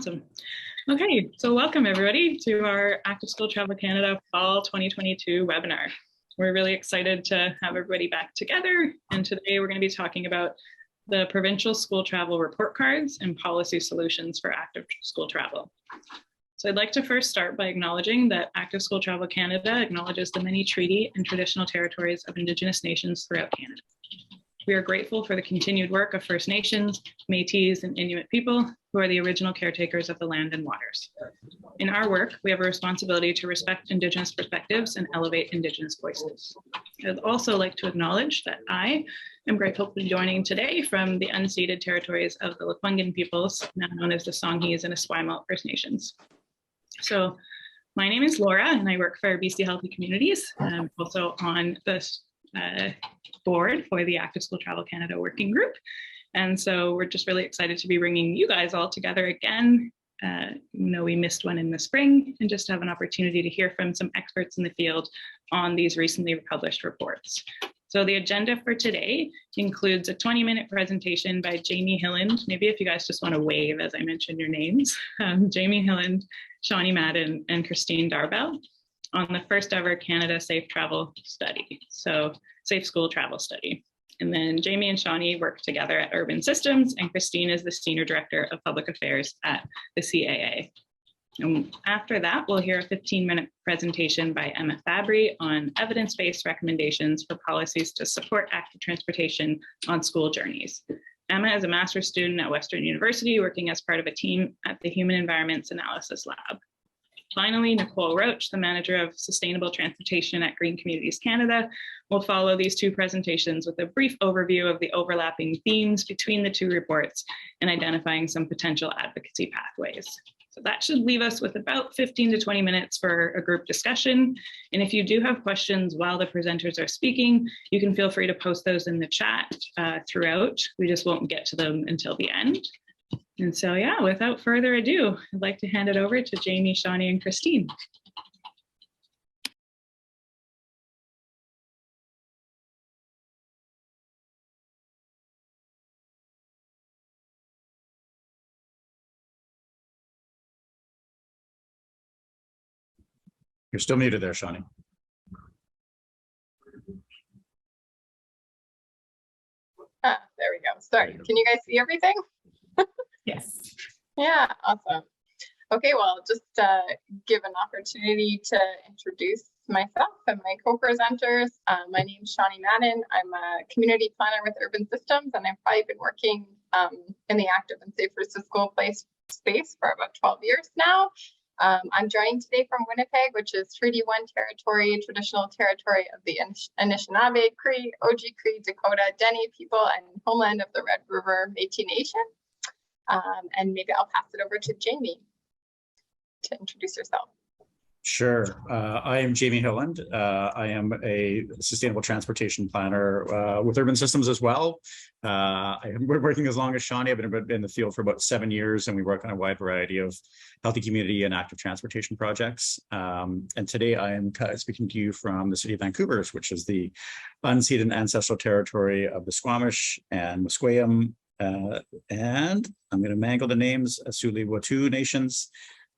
Awesome. Okay, so welcome everybody to our Active School Travel Canada Fall 2022 webinar. We're really excited to have everybody back together, and today we're going to be talking about the Provincial School Travel Report Cards and Policy Solutions for Active School Travel. So I'd like to first start by acknowledging that Active School Travel Canada acknowledges the many treaty and traditional territories of Indigenous nations throughout Canada. We are grateful for the continued work of First Nations, Métis, and Inuit people who are the original caretakers of the land and waters. In our work, we have a responsibility to respect Indigenous perspectives and elevate Indigenous voices. I'd also like to acknowledge that I am grateful for joining today from the unceded territories of the Lekwungen peoples, now known as the Songhees and Esquimalt First Nations. So my name is Laura, and I work for BC Healthy Communities. I'm also on the board for the Active School Travel Canada Working Group. And so we're just really excited to be bringing you guys all together again. We missed one in the spring, and just have an opportunity to hear from some experts in the field on these recently published reports. So the agenda for today includes a 20-minute presentation by Jamie Hilland. Maybe if you guys just want to wave as I mention your names. Jamie Hilland, Shoni Madden, and Kristine D'Arbelles on the first ever Canada Safe Travel Study. So Safe School Travel Study. And then Jamie and Shoni work together at Urban Systems, and Kristine is the Senior Director of Public Affairs at the CAA. And after that, we'll hear a 15-minute presentation by Emma Fabri on evidence-based recommendations for policies to support active transportation on school journeys. Emma is a master's student at Western University, working as part of a team at the Human Environments Analysis Lab. Finally, Nicole Roach, the Manager of Sustainable Transportation at Green Communities Canada, will follow these two presentations with a brief overview of the overlapping themes between the two reports and identifying some potential advocacy pathways. So that should leave us with about 15 to 20 minutes for a group discussion. And if you do have questions while the presenters are speaking, you can feel free to post those in the chat throughout. We just won't get to them until the end. And so, yeah, without further ado, I'd like to hand it over to Jamie, Shoni, and Kristine. You're still muted there, Shoni. There we go. Sorry, can you guys see everything? Yes. Yeah, awesome. Okay, well, just give an opportunity to introduce myself and my co-presenters. My name is Shoni Madden. I'm a community planner with Urban Systems, and I've probably been working in the active and safe for school space for about 12 years now. I'm joining today from Winnipeg, which is Treaty 1 territory, traditional territory of the Anishinaabe, Cree, Oji-Cree, Dakota, Dene people, and homeland of the Red River Métis Nation. And maybe I'll pass it over to Jamie to introduce yourself. Sure. I am Jamie Hilland. I am a sustainable transportation planner with Urban Systems as well. We're working as long as Shoni. I've been in the field for about 7 years, and we work on a wide variety of healthy community and active transportation projects. And today I am speaking to you from the city of Vancouver, which is the unceded ancestral territory of the Squamish and Musqueam, and I'm going to mangle the names, Asuli-Watu nations,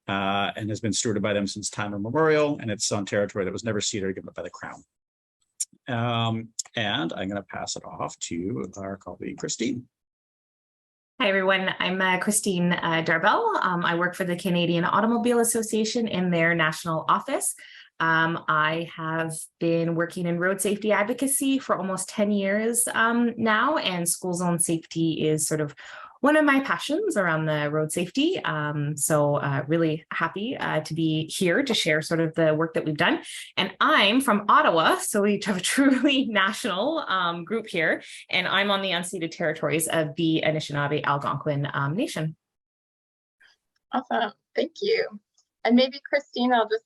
and has been stewarded by them since time immemorial, and it's on territory that was never ceded or given up by the Crown. And I'm going to pass it off to our colleague, Kristine. Hi, everyone. I'm Kristine D'Arbelles. I work for the Canadian Automobile Association in their national office. I have been working in road safety advocacy for almost 10 years now, and school zone safety is sort of one of my passions around the road safety. So really happy to be here to share sort of the work that we've done. And I'm from Ottawa, so we have a truly national group here, and I'm on the unceded territories of the Anishinaabe Algonquin Nation. Awesome, thank you. And maybe Kristine, I'll just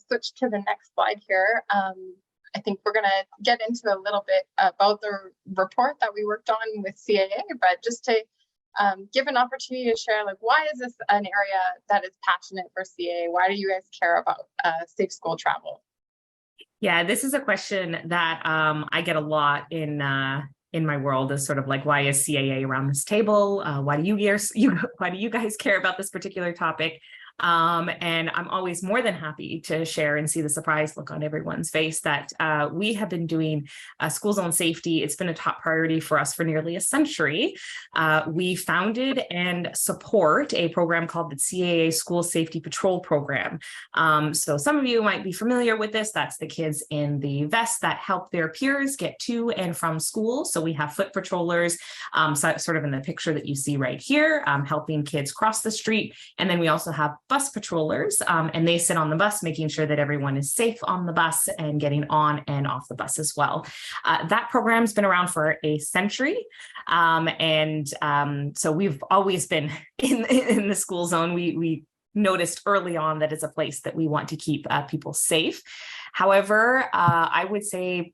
switch to the next slide here. I think we're going to get into a little bit about the report that we worked on with CAA, but just to give an opportunity to share, like, why is this an area that is passionate for CAA? Why do you guys care about safe school travel? Yeah, this is a question that I get a lot in in my world is sort of like, why is CAA around this table? Why do you guys care about this particular topic? And I'm always more than happy to share and see the surprise look on everyone's face that we have been doing school zone safety. It's been a top priority for us for nearly a century. We founded and support a program called the CAA School Safety Patrol Program. So some of you might be familiar with this. That's the kids in the vests that help their peers get to and from school. So we have foot patrollers, sort of in the picture that you see right here, helping kids cross the street. And then we also have bus patrollers, and they sit on the bus, making sure that everyone is safe on the bus and getting on and off the bus as well. That program's been around for a century. So we've always been in the school zone. We noticed early on that it's a place that we want to keep people safe. However, I would say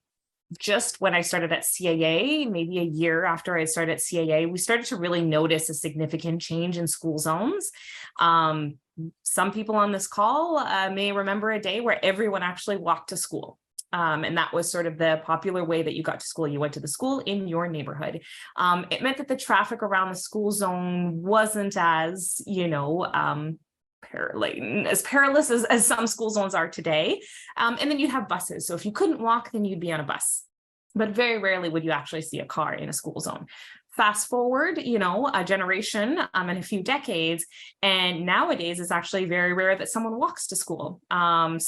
just when I started at CAA, maybe a year after I started at CAA, we started to really notice a significant change in school zones. Some people on this call may remember a day where everyone actually walked to school. And that was sort of the popular way that you got to school. You went to the school in your neighborhood. It meant that the traffic around the school zone wasn't as, as perilous as some school zones are today. And then you have buses. So if you couldn't walk, then you'd be on a bus. But very rarely would you actually see a car in a school zone. Fast forward, a generation and a few decades, and nowadays it's actually very rare that someone walks to school. Depending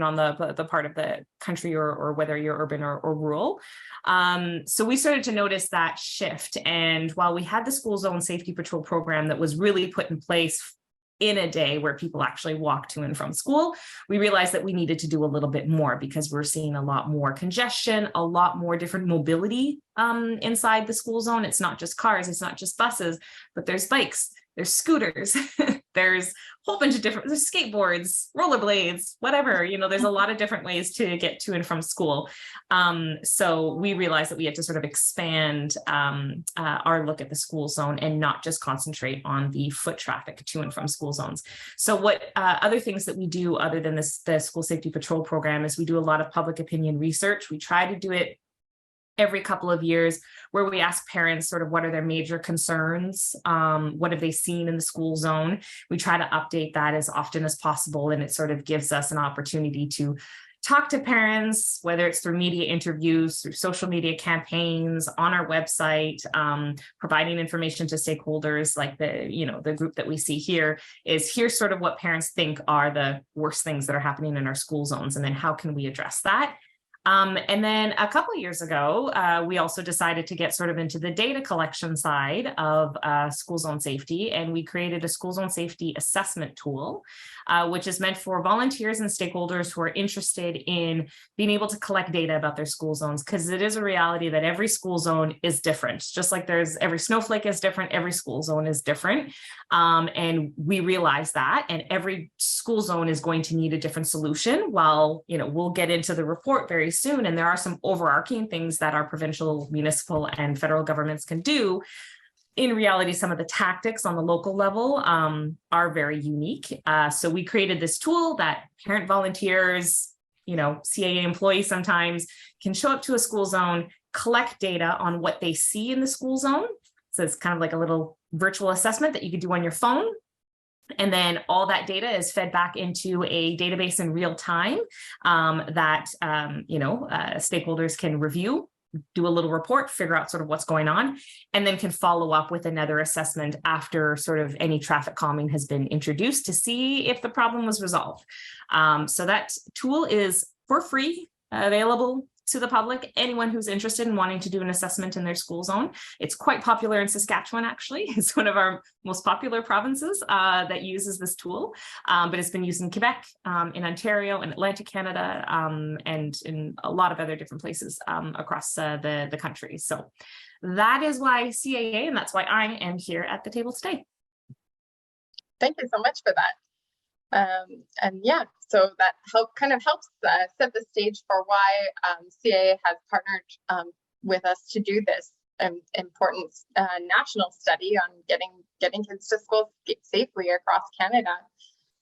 on the part of the country or whether you're urban or rural. So we started to notice that shift. And while we had the school zone safety patrol program that was really put in place in a day where people actually walk to and from school, we realized that we needed to do a little bit more because we're seeing a lot more congestion, a lot more different mobility inside the school zone. It's not just cars, it's not just buses, but there's bikes, there's scooters, there's a whole bunch of different, there's skateboards, rollerblades, whatever, there's a lot of different ways to get to and from school. So we realized that we had to sort of expand our look at the school zone and not just concentrate on the foot traffic to and from school zones. So what other things that we do other than the school safety patrol program is we do a lot of public opinion research. We try to do it every couple of years where we ask parents sort of what are their major concerns, what have they seen in the school zone. We try to update that as often as possible, and it sort of gives us an opportunity to talk to parents, whether it's through media interviews, through social media campaigns, on our website, providing information to stakeholders like the group that we see here. Here's sort of what parents think are the worst things that are happening in our school zones, and then how can we address that? And then a couple of years ago, we also decided to get sort of into the data collection side of school zone safety, and we created a school zone safety assessment tool, which is meant for volunteers and stakeholders who are interested in being able to collect data about their school zones, because it is a reality that every school zone is different. Just like every snowflake is different, every school zone is different. And we realize that, and every school zone is going to need a different solution. While, we'll get into the report very soon, and there are some overarching things that our provincial, municipal, and federal governments can do. In reality, some of the tactics on the local level are very unique. So we created this tool that parent volunteers, CAA employees sometimes can show up to a school zone, collect data on what they see in the school zone. So it's kind of like a little virtual assessment that you could do on your phone. And then all that data is fed back into a database in real time that stakeholders can review, do a little report, figure out sort of what's going on, and then can follow up with another assessment after sort of any traffic calming has been introduced to see if the problem was resolved. So that tool is for free, available to the public, anyone who's interested in wanting to do an assessment in their school zone. It's quite popular in Saskatchewan, actually. It's one of our most popular provinces that uses this tool, but it's been used in Quebec, in Ontario, in Atlantic Canada, and in a lot of other different places across the country. So that is why CAA, and that's why I am here at the table today. Thank you so much for that. So that helps set the stage for why CAA has partnered with us to do this important national study on getting kids to school safely across Canada.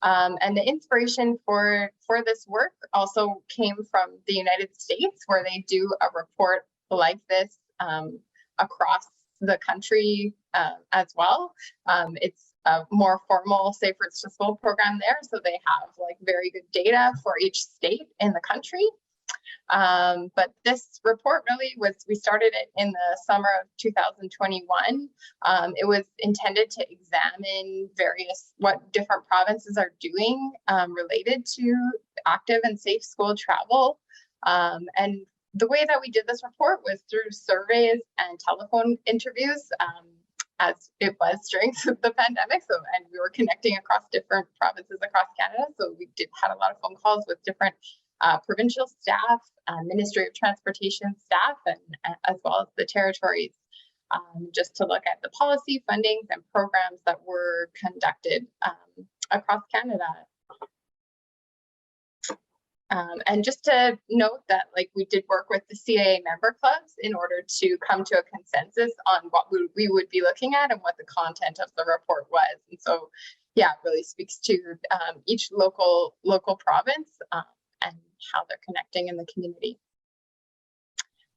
And the inspiration for this work also came from the United States, where they do a report like this across the country as well. It's a more formal Safe Routes to School program there, so they have like very good data for each state in the country. But this report really was, we started it in the summer of 2021. It was intended to examine what different provinces are doing related to active and safe school travel. And the way that we did this report was through surveys and telephone interviews, as it was during the pandemic. So, and we were connecting across different provinces across Canada. So we had a lot of phone calls with different provincial staff, Ministry of Transportation staff, and as well as the territories, just to look at the policy, fundings, and programs that were conducted across Canada. And just to note that, like, we did work with the CAA member clubs in order to come to a consensus on what we would be looking at and what the content of the report was. And so, yeah, it really speaks to each local province and how they're connecting in the community.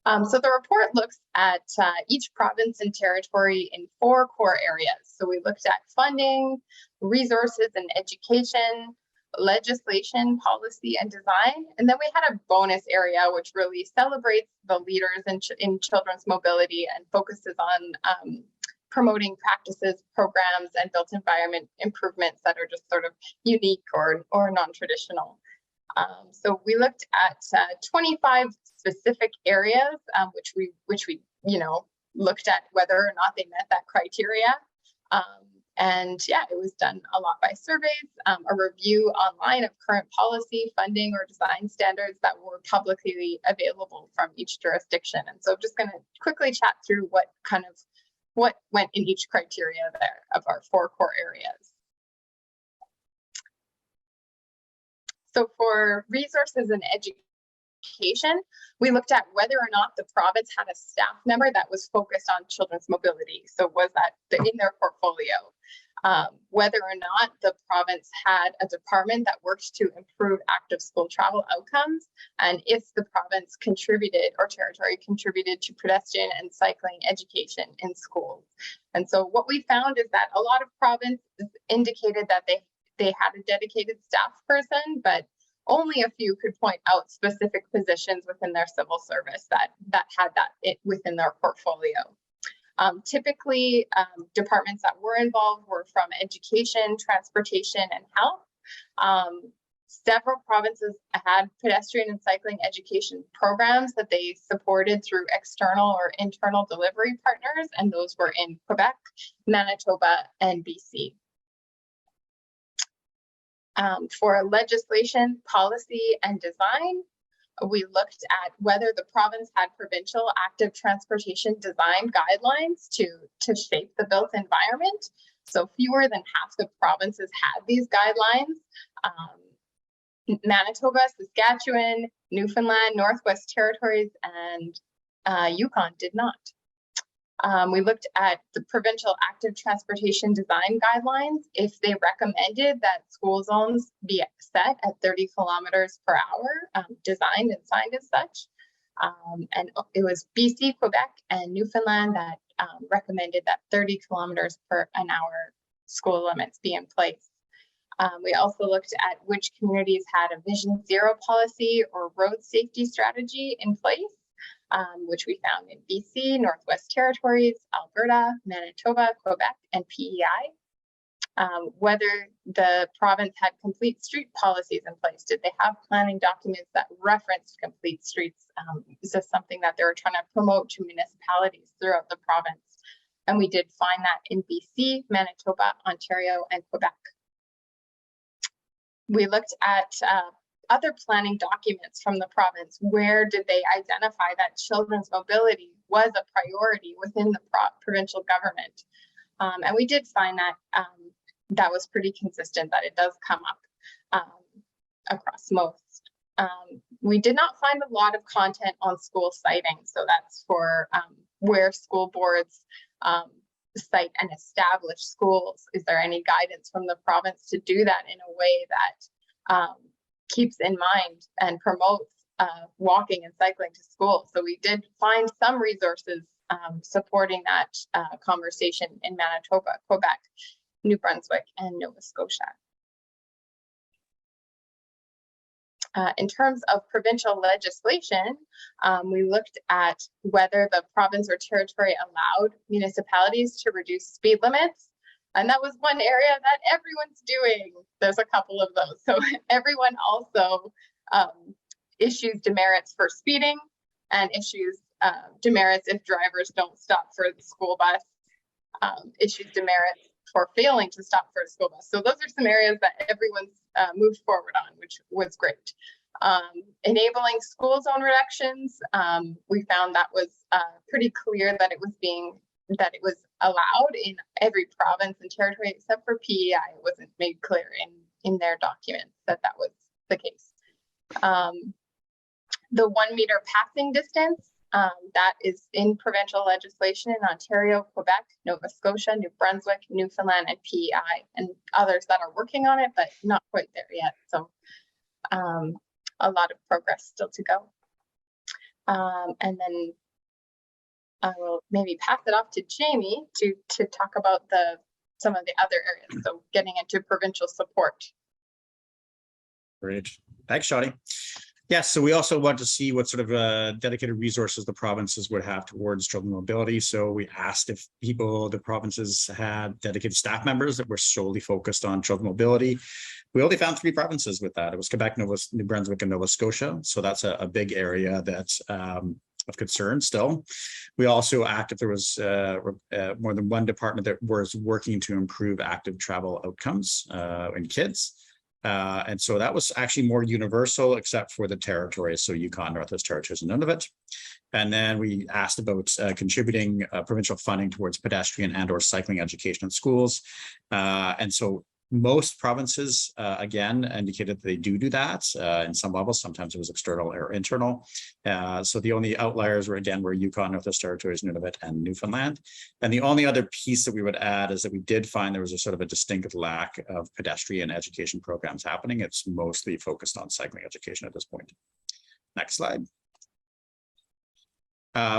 So the report looks at each province and territory in 4 core areas. So we looked at funding, resources and education, legislation, policy, and design. And then we had a bonus area which really celebrates the leaders in children's mobility and focuses on promoting practices, programs, and built environment improvements that are just sort of unique or non-traditional. So we looked at 25 specific areas, which we looked at whether or not they met that criteria. And yeah, it was done a lot by surveys, a review online of current policy, funding, or design standards that were publicly available from each jurisdiction. And so I'm just going to quickly chat through what went in each criteria there of our 4 core areas. So for resources and education, we looked at whether or not the province had a staff member that was focused on children's mobility. So was that in their portfolio? Whether or not the province had a department that worked to improve active school travel outcomes, and if the province contributed or territory contributed to pedestrian and cycling education in schools. And so what we found is that a lot of provinces indicated that they had a dedicated staff person, but only a few could point out specific positions within their civil service that had that within their portfolio. Typically, departments that were involved were from education, transportation, and health. Several provinces had pedestrian and cycling education programs that they supported through external or internal delivery partners, and those were in Quebec, Manitoba, and BC. For legislation, policy, and design, we looked at whether the province had provincial active transportation design guidelines to shape the built environment. So fewer than half the provinces had these guidelines. Manitoba, Saskatchewan, Newfoundland, Northwest Territories, and Yukon did not. We looked at the provincial active transportation design guidelines, if they recommended that school zones be set at 30 kilometers per hour, designed and signed as such. And it was BC, Quebec, and Newfoundland that recommended that 30 kilometers per an hour school limits be in place. We also looked at which communities had a Vision Zero policy or road safety strategy in place. Which we found in BC, Northwest Territories, Alberta, Manitoba, Quebec, and PEI. Whether the province had complete street policies in place. Did they have planning documents that referenced complete streets? Is this something that they were trying to promote to municipalities throughout the province? And we did find that in BC, Manitoba, Ontario, and Quebec. We looked at other planning documents from the province. Where did they identify that children's mobility was a priority within the provincial government? And we did find that that was pretty consistent, that it does come up across most. We did not find a lot of content on school siting. So that's for where school boards site and establish schools. Is there any guidance from the province to do that in a way that keeps in mind and promotes walking and cycling to school. So we did find some resources supporting that conversation in Manitoba, Quebec, New Brunswick, and Nova Scotia. In terms of provincial legislation, we looked at whether the province or territory allowed municipalities to reduce speed limits. And that was one area that everyone's doing. There's a couple of those. So everyone also issues demerits for speeding and issues demerits if drivers don't stop for the school bus, issues demerits for failing to stop for a school bus. So those are some areas that everyone's moved forward on, which was great. Enabling school zone reductions, we found that was pretty clear that it was allowed in every province and territory except for PEI. It wasn't made clear in their documents that was the case. The 1 meter passing distance, that is in provincial legislation in Ontario, Quebec, Nova Scotia, New Brunswick, Newfoundland, and PEI, and others that are working on it, but not quite there yet. So a lot of progress still to go. And then I will maybe pass it off to Jamie to talk about some of the other areas. So getting into provincial support. Great. Thanks, Shoni. Yes, so we also want to see what sort of dedicated resources the provinces would have towards children mobility. So we asked if the provinces had dedicated staff members that were solely focused on children mobility. We only found 3 provinces with that. It was Quebec, New Brunswick, and Nova Scotia. So that's a big area that's of concern still. We also asked if there was more than one department that was working to improve active travel outcomes in kids. And so that was actually more universal, except for the territories, so Yukon, Northwest Territories, and Nunavut. And then we asked about contributing provincial funding towards pedestrian and/or cycling education in schools. And so most provinces, again, indicated that they do that in some levels. Sometimes it was external or internal. So the only outliers were Yukon, Northwest Territories, Nunavut, and Newfoundland. And the only other piece that we would add is that we did find there was a sort of a distinct lack of pedestrian education programs happening. It's mostly focused on cycling education at this point. Next slide.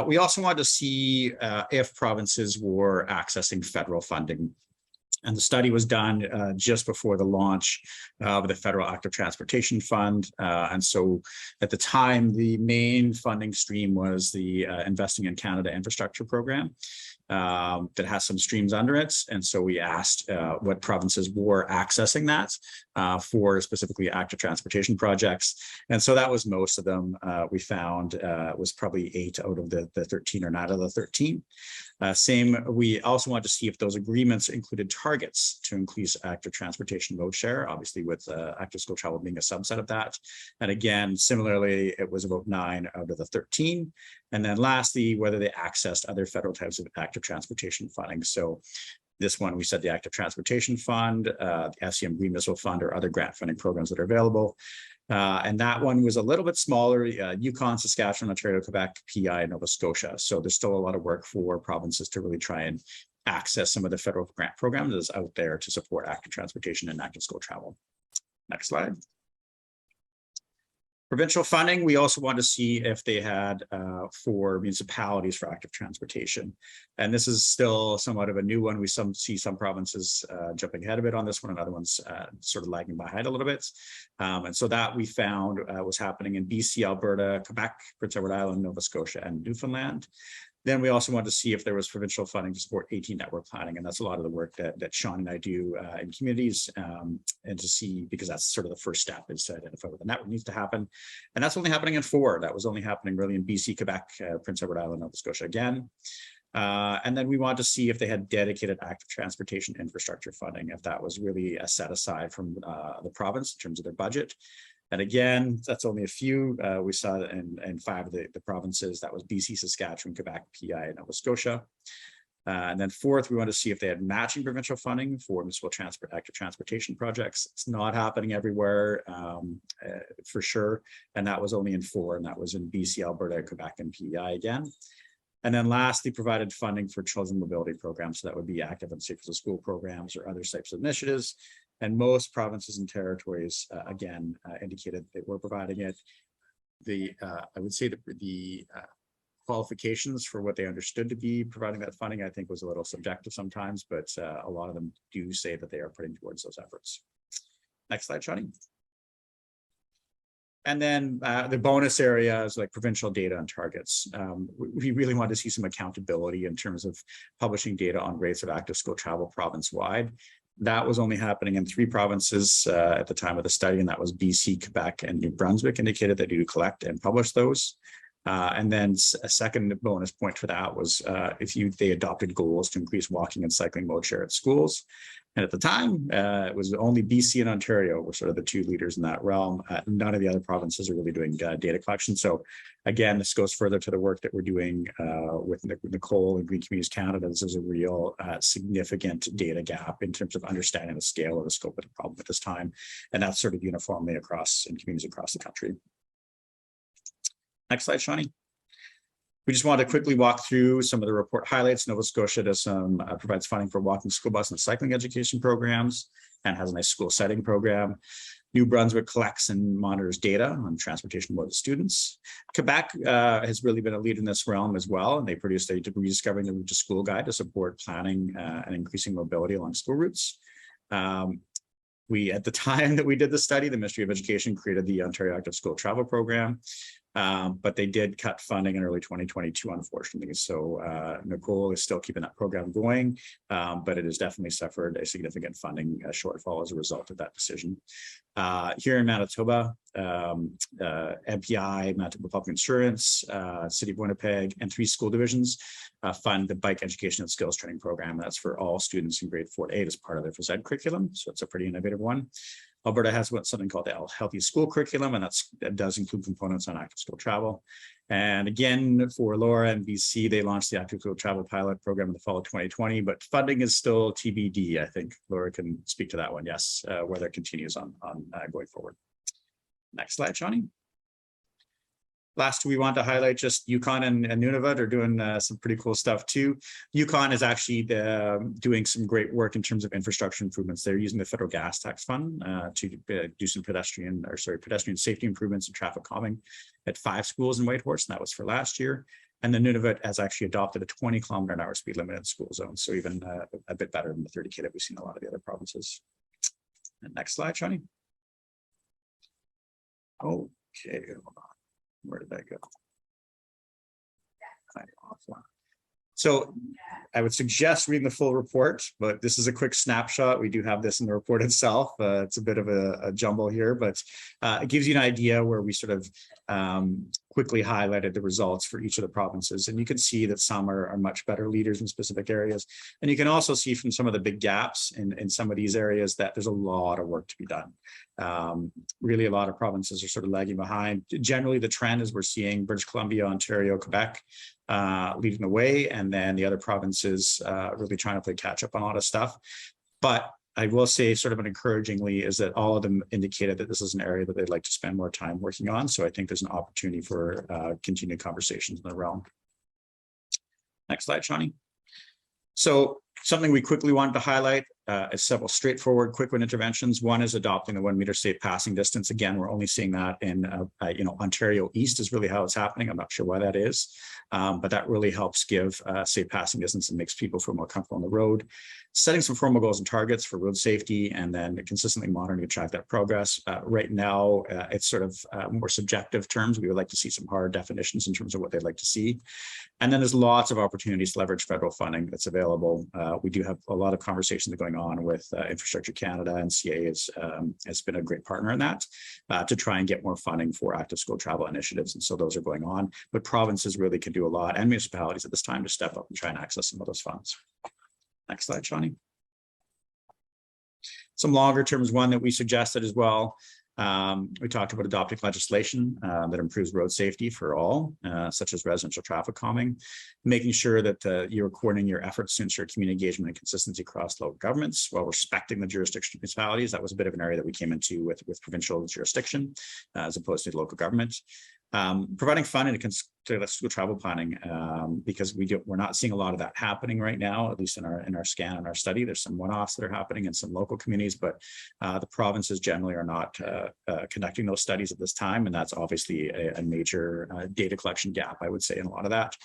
We also wanted to see if provinces were accessing federal funding. And the study was done just before the launch of the Federal Active Transportation Fund. And so at the time, the main funding stream was the Investing in Canada Infrastructure Program that has some streams under it. And so we asked what provinces were accessing that for specifically active transportation projects. And so that was most of them. We found was probably 8 out of the 13 or 9 out of the 13. We also wanted to see if those agreements included targets to increase active transportation mode share, obviously with active school travel being a subset of that. And again, similarly, it was about 9 out of the 13. And then lastly, whether they accessed other federal types of active transportation funding. So this one, we said the Active Transportation Fund, the SCM Green Missile Fund, or other grant funding programs that are available. And that one was a little bit smaller, Yukon, Saskatchewan, Ontario, Quebec, PEI, and Nova Scotia. So there's still a lot of work for provinces to really try and access some of the federal grant programs that's out there to support active transportation and active school travel. Next slide. Provincial funding, we also want to see if they had for municipalities for active transportation. And this is still somewhat of a new one. We see some provinces jumping ahead a bit on this one, and other ones sort of lagging behind a little bit. And so that we found was happening in BC, Alberta, Quebec, Prince Edward Island, Nova Scotia, and Newfoundland. Then we also wanted to see if there was provincial funding to support 18 network planning. And that's a lot of the work that Shoni and I do in communities and to see, because that's sort of the first step is to identify what the network needs to happen. And that's only happening in 4. That was only happening really in BC, Quebec, Prince Edward Island, Nova Scotia again. And then we wanted to see if they had dedicated active transportation infrastructure funding, if that was really a set aside from the province in terms of their budget. And again, that's only a few. We saw that in 5 of the provinces. That was BC, Saskatchewan, Quebec, PEI, and Nova Scotia. And then 4th, we want to see if they had matching provincial funding for municipal active transportation projects. It's not happening everywhere for sure. And that was only in 4, and that was in BC, Alberta, Quebec, and PEI again. And then lastly, provided funding for children mobility programs. So that would be active and safe for the school programs or other types of initiatives. And most provinces and territories, again, indicated they were providing it. I would say the qualifications for what they understood to be providing that funding, I think, was a little subjective sometimes, but a lot of them do say that they are putting towards those efforts. Next slide, Shoni. And then the bonus areas like provincial data and targets. We really want to see some accountability in terms of publishing data on rates of active school travel province-wide. That was only happening in 3 provinces at the time of the study, and that was BC, Quebec, and New Brunswick indicated that they do collect and publish those. And then a second bonus point for that was they adopted goals to increase walking and cycling mode share at schools. And at the time, it was only BC and Ontario were sort of the 2 leaders in that realm. None of the other provinces are really doing data collection. So again, this goes further to the work that we're doing with Nicole and Green Communities Canada. This is a real significant data gap in terms of understanding the scale or the scope of the problem at this time. And that's sort of uniformly across in communities across the country. Next slide, Shoni. We just want to quickly walk through some of the report highlights. Nova Scotia does provides funding for walking, school bus, and cycling education programs, and has a nice school setting program. New Brunswick collects and monitors data on transportation mode of students. Quebec has really been a lead in this realm as well, and they produced a Rediscovering the Route to School guide to support planning and increasing mobility along school routes. At the time that we did the study, the Ministry of Education created the Ontario Active School Travel Program. But they did cut funding in early 2022, unfortunately. So Nicole is still keeping that program going, but it has definitely suffered a significant funding shortfall as a result of that decision. Here in Manitoba, MPI, Manitoba Public Insurance, City of Winnipeg, and 3 school divisions fund the bike education and skills training program. That's for all students in grade 4 to 8 as part of their phys ed curriculum. So it's a pretty innovative one. Alberta has something called the Healthy School Curriculum, and that does include components on active school travel. And again, for Laura and BC, they launched the Active School Travel Pilot Program in the fall of 2020, but funding is still TBD. I think Laura can speak to that one, yes, whether it continues on going forward. Next slide, Shoni. Last, we want to highlight just Yukon and Nunavut are doing some pretty cool stuff too. Yukon is actually doing some great work in terms of infrastructure improvements. They're using the federal gas tax fund to do some pedestrian safety improvements and traffic calming at 5 schools in Whitehorse, and that was for last year. And the Nunavut has actually adopted a 20-kilometer-an-hour speed limit in school zones, so even a bit better than the 30K that we've seen in a lot of the other provinces. And next slide, Shoni. Okay, hold on. Where did that go? So I would suggest reading the full report, but this is a quick snapshot. We do have this in the report itself. It's a bit of a jumble here, but it gives you an idea where we sort of quickly highlighted the results for each of the provinces. And you can see that some are much better leaders in specific areas. And you can also see from some of the big gaps in some of these areas that there's a lot of work to be done. Really, a lot of provinces are sort of lagging behind. Generally, the trend is we're seeing British Columbia, Ontario, Quebec leading the way, and then the other provinces really trying to play catch up on a lot of stuff. But I will say sort of an encouragingly is that all of them indicated that this is an area that they'd like to spend more time working on. So I think there's an opportunity for continued conversations in the realm. Next slide, Shoni. So something we quickly wanted to highlight is several straightforward quick win interventions. One is adopting the 1 meter safe passing distance. Again, we're only seeing that in Ontario East is really how it's happening. I'm not sure why that is, but that really helps give safe passing distance and makes people feel more comfortable on the road. Setting some formal goals and targets for road safety, and then consistently monitoring to track that progress. Right now, it's sort of more subjective terms. We would like to see some hard definitions in terms of what they'd like to see. And then there's lots of opportunities to leverage federal funding that's available. We do have a lot of conversations going on with Infrastructure Canada, and CA has been a great partner in that to try and get more funding for active school travel initiatives. And so those are going on, but provinces really can do a lot, and municipalities at this time, to step up and try and access some of those funds. Next slide, Shoni. Some longer terms, one that we suggested as well. We talked about adopting legislation that improves road safety for all, such as residential traffic calming, making sure that you're coordinating your efforts to ensure community engagement and consistency across local governments while respecting the jurisdiction of municipalities. That was a bit of an area that we came into with provincial jurisdiction as opposed to local government. Providing funding to school travel planning, because we're not seeing a lot of that happening right now, at least in our scan and our study. There's some one-offs that are happening in some local communities, but the provinces generally are not conducting those studies at this time, and that's obviously a major data collection gap, I would say, in a lot of that.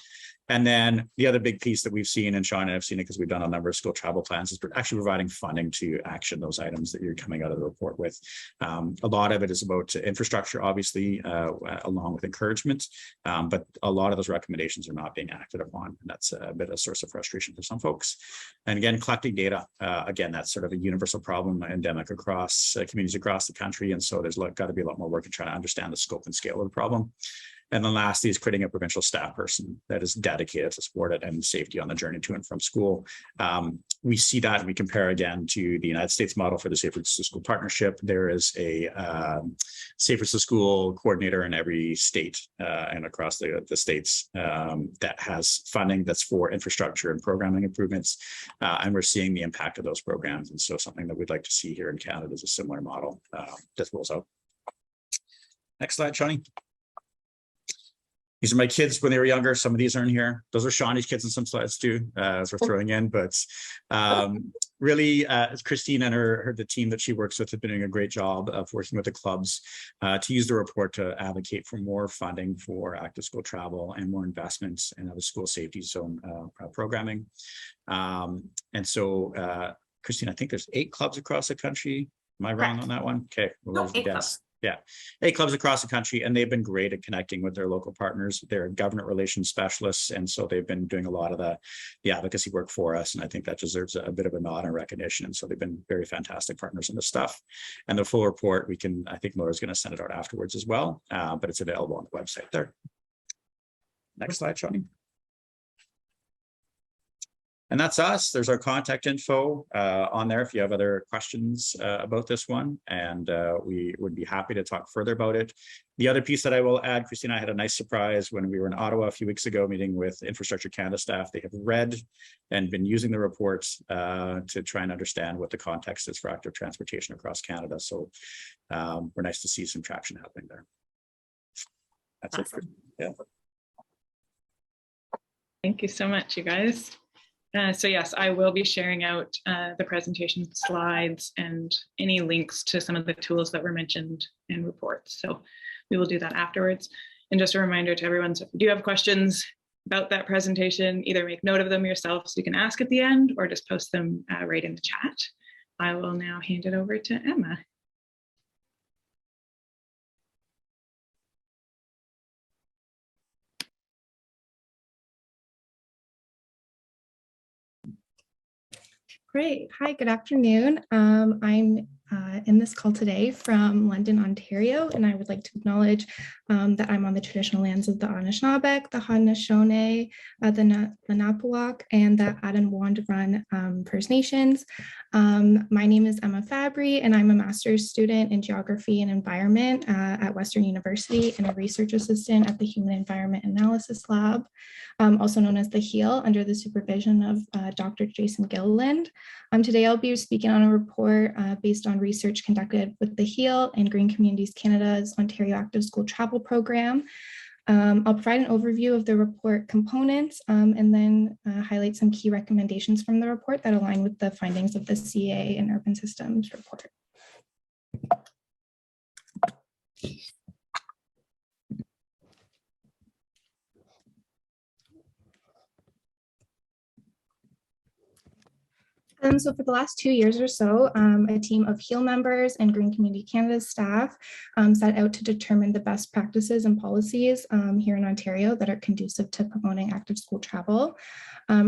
And then the other big piece that we've seen, and Sean and I've seen it because we've done a number of school travel plans, is actually providing funding to action those items that you're coming out of the report with. A lot of it is about infrastructure, obviously, along with encouragement, but a lot of those recommendations are not being acted upon. And that's a bit of a source of frustration for some folks. And again, collecting data, again, that's sort of a universal problem, endemic across communities across the country. And so there's got to be a lot more work in trying to understand the scope and scale of the problem. And then lastly is creating a provincial staff person that is dedicated to support it and safety on the journey to and from school. We see that, and we compare again to the United States model for the Safer to School Partnership. There is a Safer to School coordinator in every state and across the states that has funding that's for infrastructure and programming improvements. And we're seeing the impact of those programs. And so something that we'd like to see here in Canada is a similar model that rolls out. Next slide, Shoni. These are my kids when they were younger. Some of these are in here. Those are Shawnee's kids in some slides too, as we're throwing in. But really, Kristine and the team that she works with have been doing a great job of working with the clubs to use the report to advocate for more funding for active school travel and more investments in the school safety zone programming. And so, Kristine, I think there's 8 clubs across the country. Am I wrong on that one? Okay, well, there's the guess. Yeah, 8 clubs across the country, and they've been great at connecting with their local partners. They're government relations specialists, and so they've been doing a lot of the advocacy work for us, and I think that deserves a bit of a nod and recognition. And so they've been very fantastic partners in this stuff. And the full report, I think Laura's going to send it out afterwards as well, but it's available on the website there. Next slide, Shoni. And that's us. There's our contact info on there if you have other questions about this one, and we would be happy to talk further about it. The other piece that I will add, Kristine and I had a nice surprise when we were in Ottawa a few weeks ago meeting with Infrastructure Canada staff. They have read and been using the reports to try and understand what the context is for active transportation across Canada. So we're nice to see some traction happening there. That's awesome. It. Yeah. Thank you so much, you guys. So yes, I will be sharing out the presentation slides and any links to some of the tools that were mentioned in reports. So we will do that afterwards. And just a reminder to everyone, so if you do have questions about that presentation, either make note of them yourself so you can ask at the end, or just post them right in the chat. I will now hand it over to Emma. Great. Hi, good afternoon. I'm in this call today from London, Ontario, and I would like to acknowledge that I'm on the traditional lands of the Anishinaabe, the Haudenosaunee, the Lenapuak, and the Adenwandrun First Nations. My name is Emma Fabri, and I'm a master's student in geography and environment at Western University and a research assistant at the Human Environment Analysis Lab, also known as the HEAL, under the supervision of Dr. Jason Gilliland. Today I'll be speaking on a report based on research conducted with the HEAL and Green Communities Canada's Ontario Active School Travel Program. I'll provide an overview of the report components and then highlight some key recommendations from the report that align with the findings of the CA and Urban Systems report. So for the last 2 years or so, a team of HEAL members and Green Community Canada staff set out to determine the best practices and policies here in Ontario that are conducive to promoting active school travel.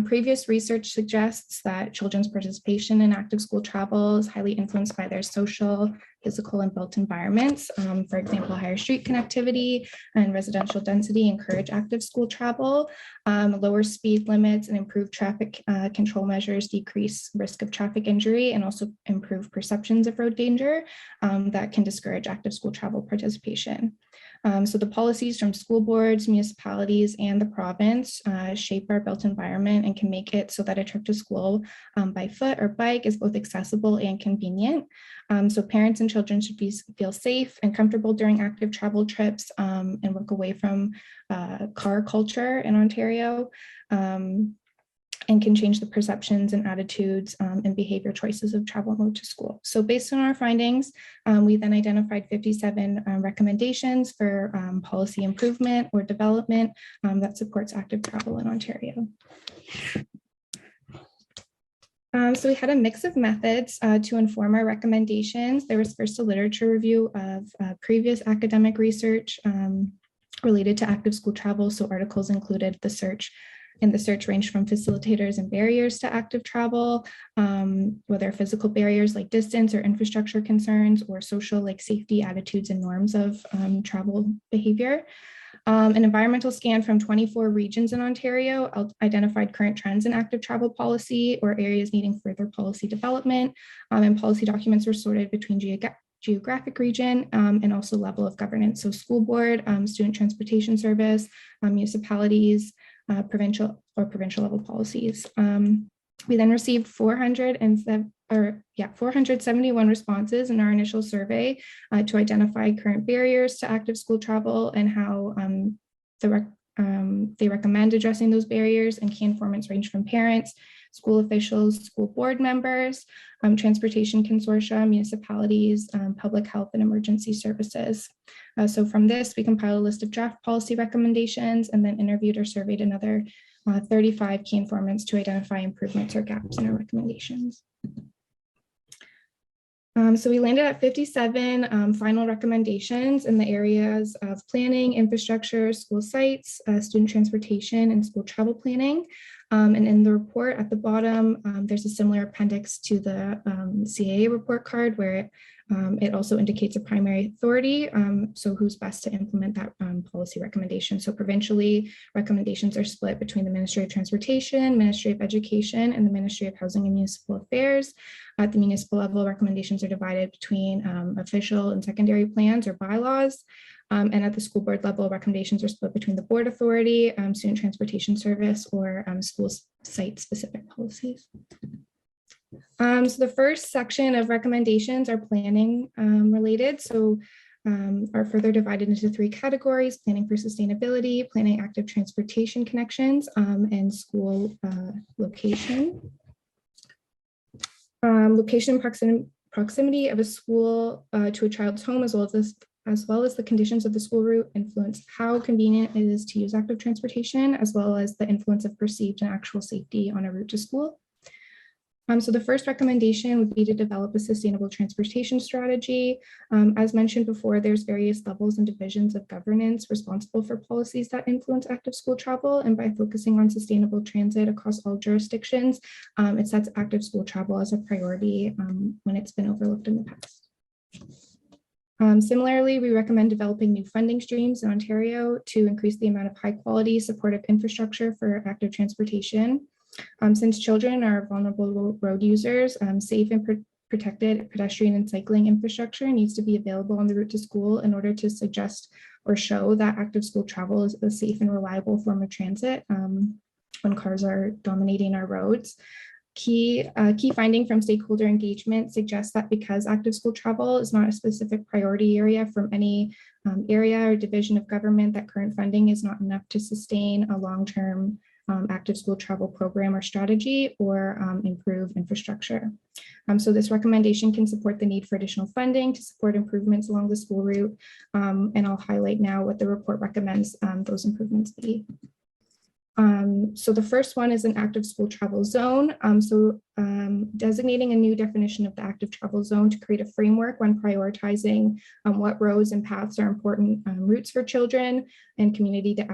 Previous research suggests that children's participation in active school travel is highly influenced by their social, physical, and built environments. For example, higher street connectivity and residential density encourage active school travel. Lower speed limits and improved traffic control measures decrease risk of traffic injury and also improve perceptions of road danger that can discourage active school travel participation. So the policies from school boards, municipalities, and the province shape our built environment and can make it so that a trip to school by foot or bike is both accessible and convenient. So parents and children should feel safe and comfortable during active travel trips and work away from car culture in Ontario. And can change the perceptions and attitudes and behavior choices of travel mode to school. So based on our findings, we then identified 57 recommendations for policy improvement or development that supports active travel in Ontario. So we had a mix of methods to inform our recommendations. There was first a literature review of previous academic research related to active school travel. So articles included the search ranged from facilitators and barriers to active travel, whether physical barriers like distance or infrastructure concerns, or social like safety, attitudes, and norms of travel behavior. An environmental scan from 24 regions in Ontario identified current trends in active travel policy or areas needing further policy development, and policy documents were sorted between geographic region and also level of governance. So school board, student transportation service, municipalities, provincial level policies. We then received 471 responses in our initial survey to identify current barriers to active school travel and how they recommend addressing those barriers, and key informants range from parents, school officials, school board members, transportation consortia, municipalities, public health and emergency services. So from this, we compiled a list of draft policy recommendations and then interviewed or surveyed another 35 key informants to identify improvements or gaps in our recommendations. So we landed at 57 final recommendations in the areas of planning, infrastructure, school sites, student transportation, and school travel planning. And in the report at the bottom, there's a similar appendix to the CAA report card where it also indicates a primary authority, so who's best to implement that policy recommendation. So provincially, recommendations are split between the Ministry of Transportation, Ministry of Education, and the Ministry of Housing and Municipal Affairs. At the municipal level, recommendations are divided between official and secondary plans or bylaws. And at the school board level, recommendations are split between the board authority, student transportation service, or school site-specific policies. So the first section of recommendations are planning related. So are further divided into 3 categories: planning for sustainability, planning active transportation connections, and school location. Location proximity of a school to a child's home, as well as the conditions of the school route, influence how convenient it is to use active transportation, as well as the influence of perceived and actual safety on a route to school. So the first recommendation would be to develop a sustainable transportation strategy. As mentioned before, there's various levels and divisions of governance responsible for policies that influence active school travel. And by focusing on sustainable transit across all jurisdictions, it sets active school travel as a priority when it's been overlooked in the past. Similarly, we recommend developing new funding streams in Ontario to increase the amount of high quality supportive infrastructure for active transportation. Since children are vulnerable road users, safe and protected pedestrian and cycling infrastructure needs to be available on the route to school in order to suggest or show that active school travel is a safe and reliable form of transit when cars are dominating our roads. Key finding from stakeholder engagement suggests that because active school travel is not a specific priority area from any area or division of government, that current funding is not enough to sustain a long-term active school travel program or strategy or improve infrastructure. So this recommendation can support the need for additional funding to support improvements along the school route. And I'll highlight now what the report recommends those improvements be. So the first one is an active school travel zone. Designating a new definition of the active travel zone to create a framework when prioritizing what roads and paths are important routes for children and community to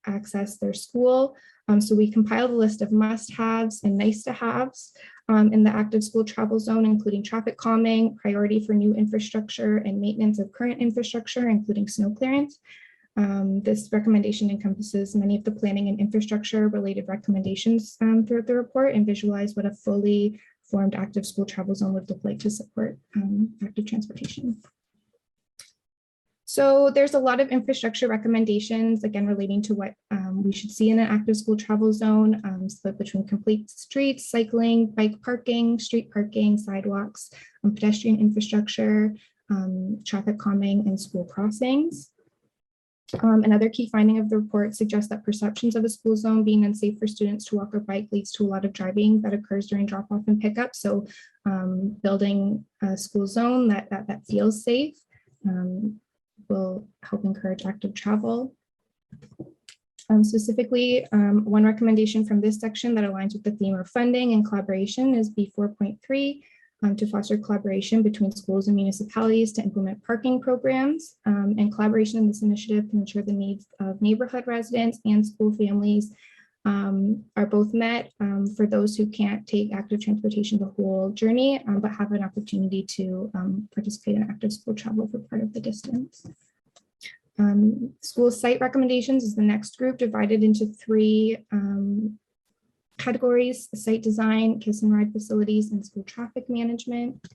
access their school. So we compiled a list of must-haves and nice-to-haves in the active school travel zone, including traffic calming, priority for new infrastructure, and maintenance of current infrastructure, including snow clearance. This recommendation encompasses many of the planning and infrastructure related recommendations throughout the report and visualize what a fully formed active school travel zone would look like to support active transportation. So there's a lot of infrastructure recommendations, again, relating to what we should see in an active school travel zone, split between complete streets, cycling, bike parking, street parking, sidewalks, pedestrian infrastructure, traffic calming, and school crossings. Another key finding of the report suggests that perceptions of a school zone being unsafe for students to walk or bike leads to a lot of driving that occurs during drop-off and pickup. So building a school zone that feels safe will help encourage active travel. Specifically, one recommendation from this section that aligns with the theme of funding and collaboration is B4.3, to foster collaboration between schools and municipalities to implement parking programs. And collaboration in this initiative can ensure the needs of neighborhood residents and school families are both met for those who can't take active transportation the whole journey, but have an opportunity to participate in active school travel for part of the distance. School site recommendations is the next group, divided into three categories: site design, kiss and ride facilities, and school traffic management.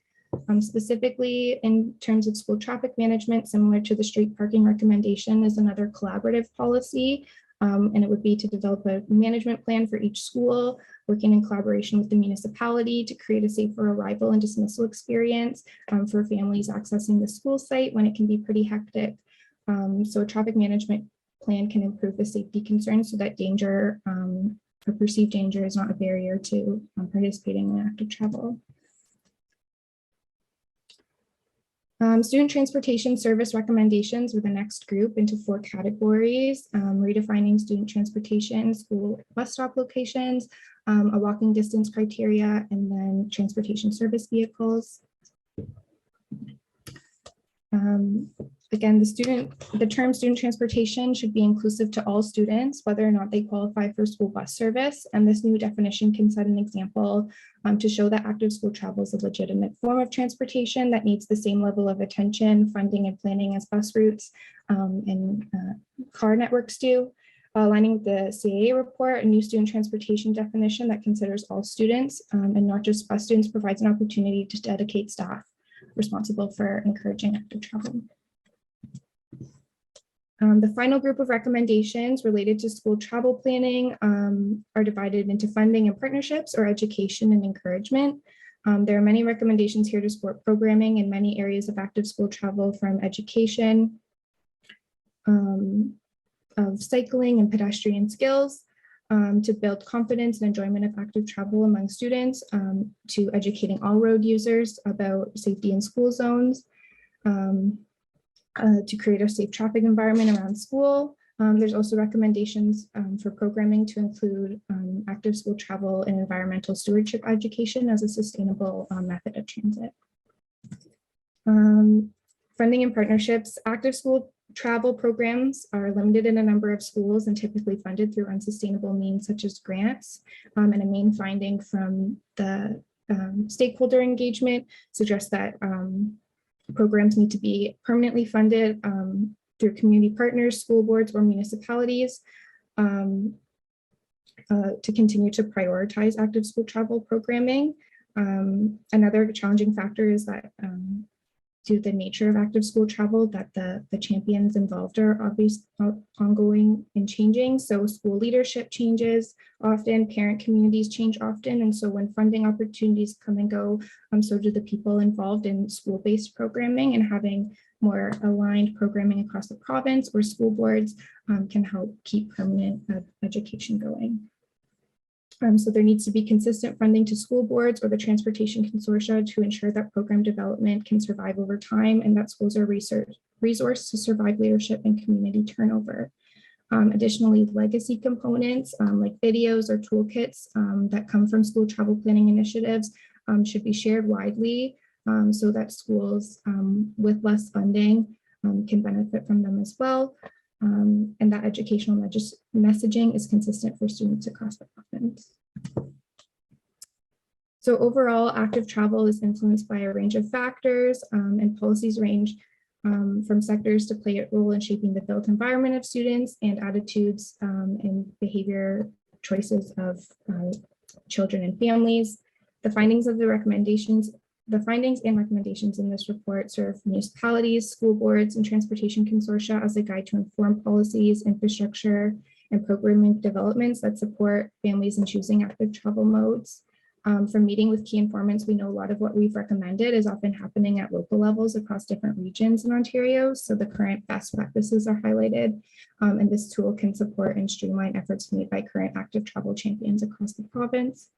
Specifically, in terms of school traffic management, similar to the street parking recommendation, is another collaborative policy. And it would be to develop a management plan for each school, working in collaboration with the municipality to create a safer arrival and dismissal experience for families accessing the school site when it can be pretty hectic. So a traffic management plan can improve the safety concerns so that danger or perceived danger is not a barrier to participating in active travel. Student transportation service recommendations were the next group into 4 categories: redefining student transportation, school bus stop locations, a walking distance criteria, and then transportation service vehicles. Again, the term student transportation should be inclusive to all students, whether or not they qualify for school bus service. And this new definition can set an example to show that active school travel is a legitimate form of transportation that needs the same level of attention, funding, and planning as bus routes and car networks do. Aligning with the CAA report, a new student transportation definition that considers all students and not just bus students provides an opportunity to dedicate staff responsible for encouraging active travel. The final group of recommendations related to school travel planning are divided into funding and partnerships, or education and encouragement. There are many recommendations here to support programming in many areas of active school travel, from education of cycling and pedestrian skills, to build confidence and enjoyment of active travel among students, to educating all road users about safety in school zones, to create a safe traffic environment around school. There's also recommendations for programming to include active school travel and environmental stewardship education as a sustainable method of transit. Funding and partnerships. Active school travel programs are limited in a number of schools and typically funded through unsustainable means such as grants. And a main finding from the stakeholder engagement suggests that programs need to be permanently funded through community partners, school boards, or municipalities to continue to prioritize active school travel programming. Another challenging factor is that due to the nature of active school travel, that the champions involved are obviously ongoing and changing. So school leadership changes often, parent communities change often. And so when funding opportunities come and go, so do the people involved in school-based programming, and having more aligned programming across the province or school boards can help keep permanent education going. So there needs to be consistent funding to school boards or the transportation consortia to ensure that program development can survive over time, and that schools are resourced to survive leadership and community turnover. Additionally, legacy components like videos or toolkits that come from school travel planning initiatives should be shared widely so that schools with less funding can benefit from them as well. And that educational messaging is consistent for students across the province. So overall, active travel is influenced by a range of factors, and policies range from sectors to play a role in shaping the built environment of students and attitudes and behavior choices of children and families. The findings of the recommendations The findings and recommendations in this report serve municipalities, school boards, and transportation consortia as a guide to inform policies, infrastructure, and programming developments that support families in choosing active travel modes. From meeting with key informants, we know a lot of what we've recommended is often happening at local levels across different regions in Ontario. So the current best practices are highlighted, and this tool can support and streamline efforts made by current active travel champions across the province.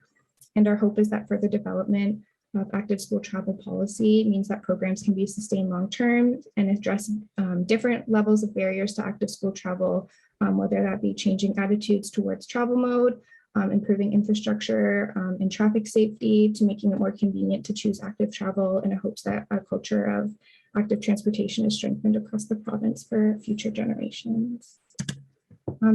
And our hope is that further development of active school travel policy means that programs can be sustained long-term and address different levels of barriers to active school travel, whether that be changing attitudes towards travel mode, improving infrastructure and traffic safety, to making it more convenient to choose active travel, in hopes that a culture of active transportation is strengthened across the province for future generations.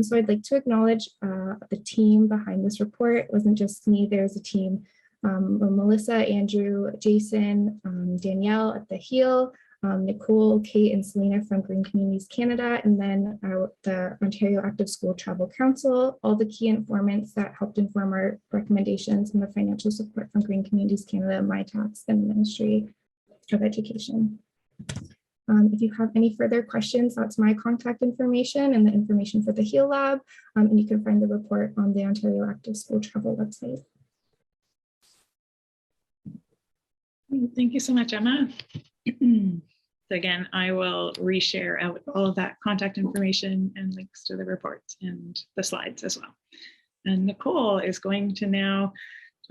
So I'd like to acknowledge the team behind this report. It wasn't just me, there's a team, Melissa, Andrew, Jason, Danielle at the heel, Nicole, Kate, and Selena from Green Communities Canada, and then the Ontario Active School Travel Council, all the key informants that helped inform our recommendations, and the financial support from Green Communities Canada, MyTax, and the Ministry of Education. If you have any further questions, that's my contact information and the information for the HEAL Lab, and you can find the report on the Ontario Active School Travel website. Thank you so much, Emma. So again, I will reshare out all of that contact information and links to the reports and the slides as well. And Nicole is going to now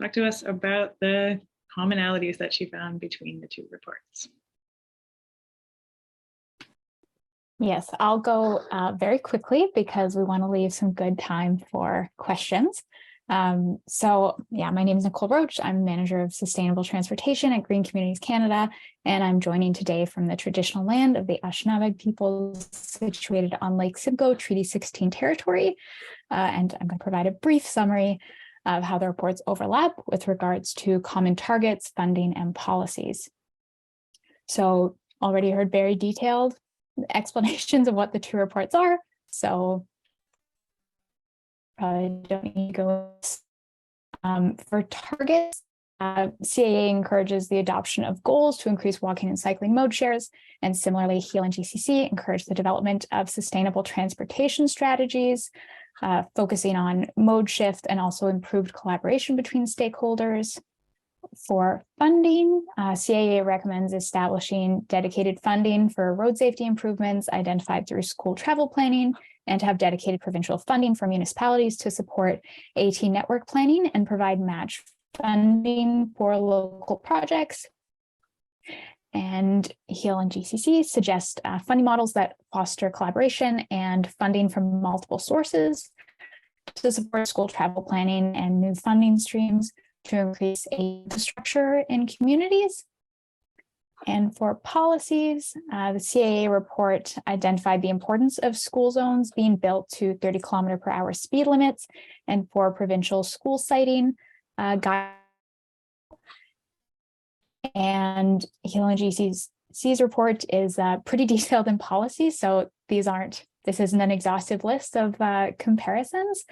talk to us about the commonalities that she found between the two reports. Yes, I'll go very quickly because we want to leave some good time for questions. So yeah, my name is Nicole Roach. I'm manager of sustainable transportation at Green Communities Canada, and I'm joining today from the traditional land of the Anishinaabe peoples situated on Lake Simcoe, Treaty 16 territory. And I'm going to provide a brief summary of how the reports overlap with regards to common targets, funding, and policies. So already heard very detailed explanations of what the two reports are. So don't need to go. For targets, CAA encourages the adoption of goals to increase walking and cycling mode shares, and similarly, HEAL and GCC encourage the development of sustainable transportation strategies, focusing on mode shift and also improved collaboration between stakeholders. For funding, CAA recommends establishing dedicated funding for road safety improvements identified through school travel planning, and to have dedicated provincial funding for municipalities to support AT network planning and provide match funding for local projects. And HEAL and GCC suggest funding models that foster collaboration and funding from multiple sources to support school travel planning and new funding streams to increase infrastructure in communities. And for policies, the CAA report identified the importance of school zones being built to 30 km/h speed limits, and for provincial school siting guide. And HEAL and GCC's report is pretty detailed in policy, so this isn't an exhaustive list of comparisons,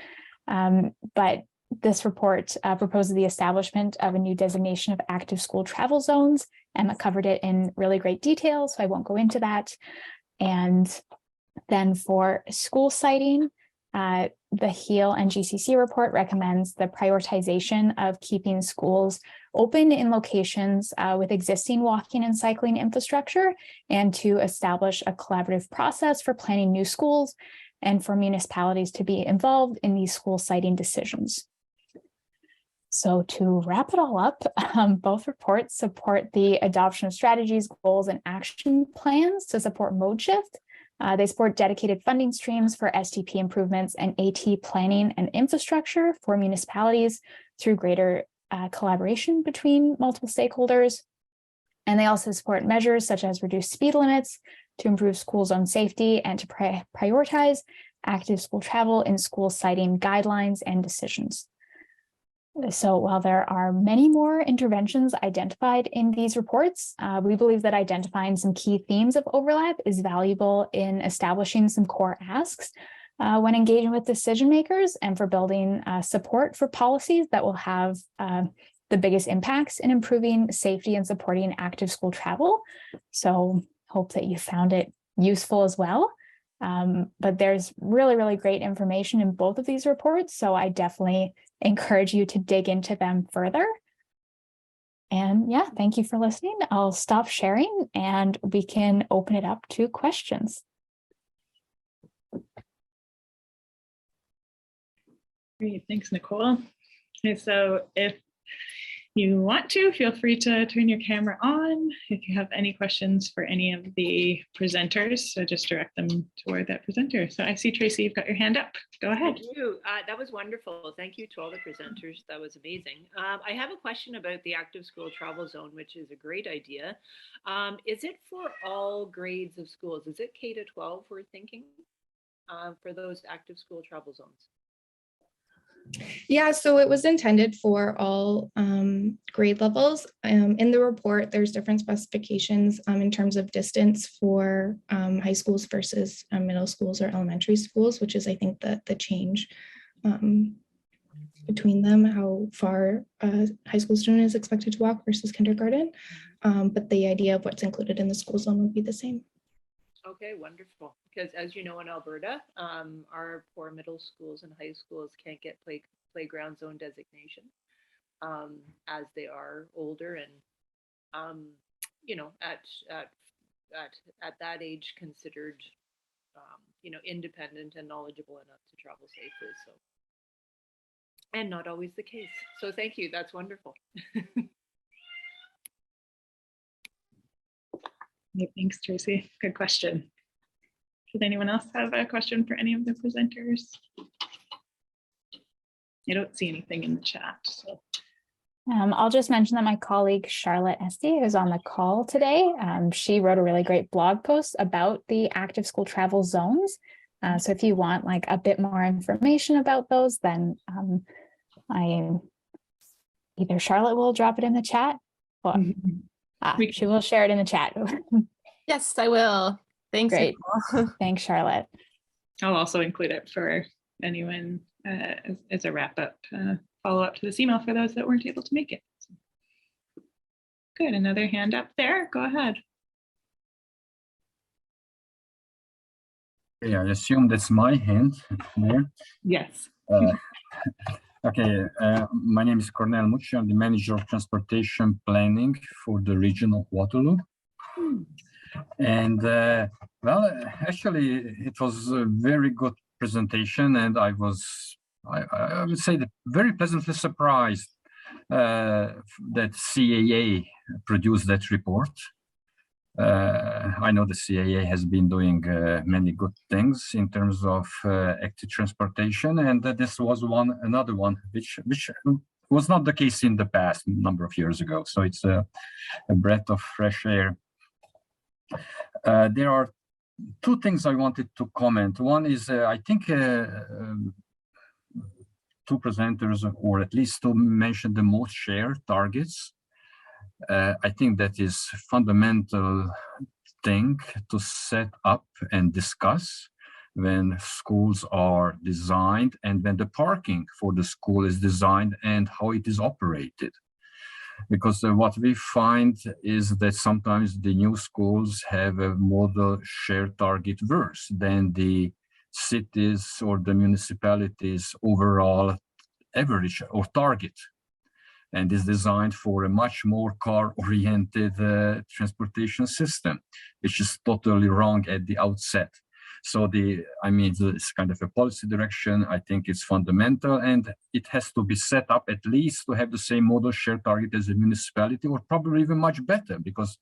but this report proposes the establishment of a new designation of active school travel zones. Emma covered it in really great detail, so I won't go into that. And then for school siting, the HEAL and GCC report recommends the prioritization of keeping schools open in locations with existing walking and cycling infrastructure, and to establish a collaborative process for planning new schools and for municipalities to be involved in these school siting decisions. So to wrap it all up, both reports support the adoption of strategies, goals, and action plans to support mode shift. They support dedicated funding streams for STP improvements and AT planning and infrastructure for municipalities through greater collaboration between multiple stakeholders. And they also support measures such as reduced speed limits to improve school zone safety and to prioritize active school travel in school siting guidelines and decisions. So while there are many more interventions identified in these reports, we believe that identifying some key themes of overlap is valuable in establishing some core asks when engaging with decision makers, and for building support for policies that will have the biggest impacts in improving safety and supporting active school travel. So hope that you found it useful as well. But there's really, really great information in both of these reports. So I definitely encourage you to dig into them further. And yeah, thank you for listening. I'll stop sharing and we can open it up to questions. Great, thanks, Nicole. Okay, so if you want to, feel free to turn your camera on. If you have any questions for any of the presenters, so just direct them toward that presenter. So I see, Tracy, you've got your hand up. Go ahead. Thank you. That was wonderful. Thank you to all the presenters. That was amazing. I have a question about the active school travel zone, which is a great idea. Is it for all grades of schools? Is it K to 12 we're thinking for those active school travel zones? Yeah, so it was intended for all grade levels. In the report, there's different specifications in terms of distance for high schools versus middle schools or elementary schools, which is, I think, the change between them, how far a high school student is expected to walk versus kindergarten. But the idea of what's included in the school zone would be the same. Okay, wonderful. Because as you know, in Alberta, our poor middle schools and high schools can't get playground zone designation as they are older and, you know, at that age considered, you know, independent and knowledgeable enough to travel safely. So, and not always the case. So thank you. That's wonderful. Thanks, Tracy. Good question. Does anyone else have a question for any of the presenters? I don't see anything in the chat. So. I'll just mention that my colleague Charlotte Esty, who's on the call today, she wrote a really great blog post about the active school travel zones. So if you want like a bit more information about those, then either Charlotte will drop it in the chat or she will share it in the chat. Yes, I will. Thanks. Great. Thanks, Charlotte. I'll also include it for anyone as a wrap up, follow up to this email for those that weren't able to make it. Good. Another hand up there. Go ahead. Yeah, I assume that's my hand there. Yes. Okay, my name is Cornel Mucci. I'm the manager of transportation planning for the region of Waterloo. And well, actually, it was a very good presentation, and I would say that very pleasantly surprised that CAA produced that report. I know the CAA has been doing many good things in terms of active transportation, and this was another one which was not the case in the past number of years ago. So it's a breath of fresh air. There are two things I wanted to comment. One is I think two presenters, or at least two, mentioned the most shared targets. I think that is fundamental thing to set up and discuss when schools are designed and when the parking for the school is designed and how it is operated. Because what we find is that sometimes the new schools have a model shared target worse than the cities or the municipalities overall average or target, and is designed for a much more car-oriented transportation system, which is totally wrong at the outset. So it's kind of a policy direction. I think it's fundamental, and it has to be set up at least to have the same model share target as a municipality, or probably even much better, because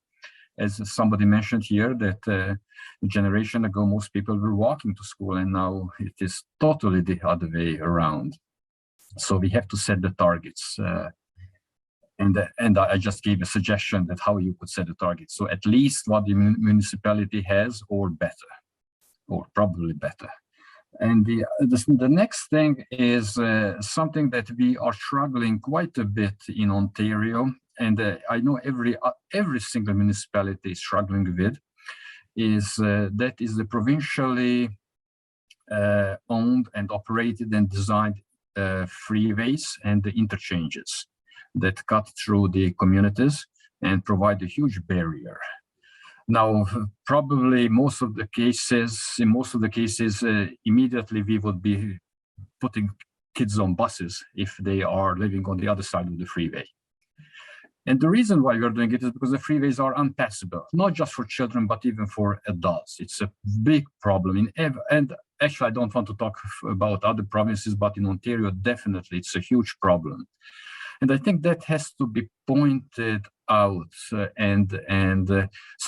as somebody mentioned here, that a generation ago, most people were walking to school, and now it is totally the other way around. So we have to set the targets. And I just gave a suggestion that how you could set a target. So at least what the municipality has, or better, or probably better. And the next thing is something that we are struggling quite a bit in Ontario, and I know every single municipality is struggling with, is that is the provincially owned and operated and designed freeways and the interchanges. that cut through the communities and provide a huge barrier. Now, probably in most of the cases, immediately we would be putting kids on buses if they are living on the other side of the freeway. And the reason why we are doing it is because the freeways are unpassable, not just for children, but even for adults. It's a big problem. And actually, I don't want to talk about other provinces, but in Ontario, definitely, it's a huge problem. And I think that has to be pointed out. So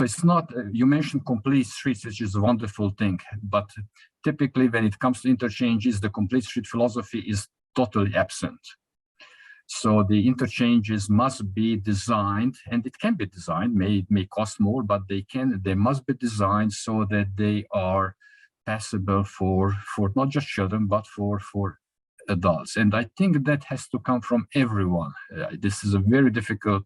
it's not, you mentioned complete streets, which is a wonderful thing, but typically when it comes to interchanges, the complete street philosophy is totally absent. So the interchanges must be designed, and it can be designed, may cost more, but they must be designed so that they are passable for not just children, but for adults. And I think that has to come from everyone. This is a very difficult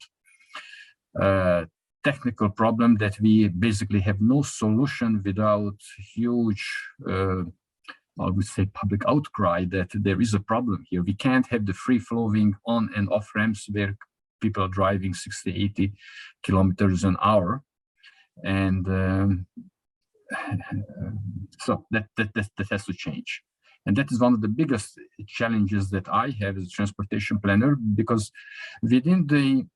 technical problem that we basically have no solution without huge, I would say, public outcry that there is a problem here. We can't have the free-flowing on and off ramps where people are driving 60, 80 kilometers an hour. And so that has to change. And that is one of the biggest challenges that I have as a transportation planner, because within the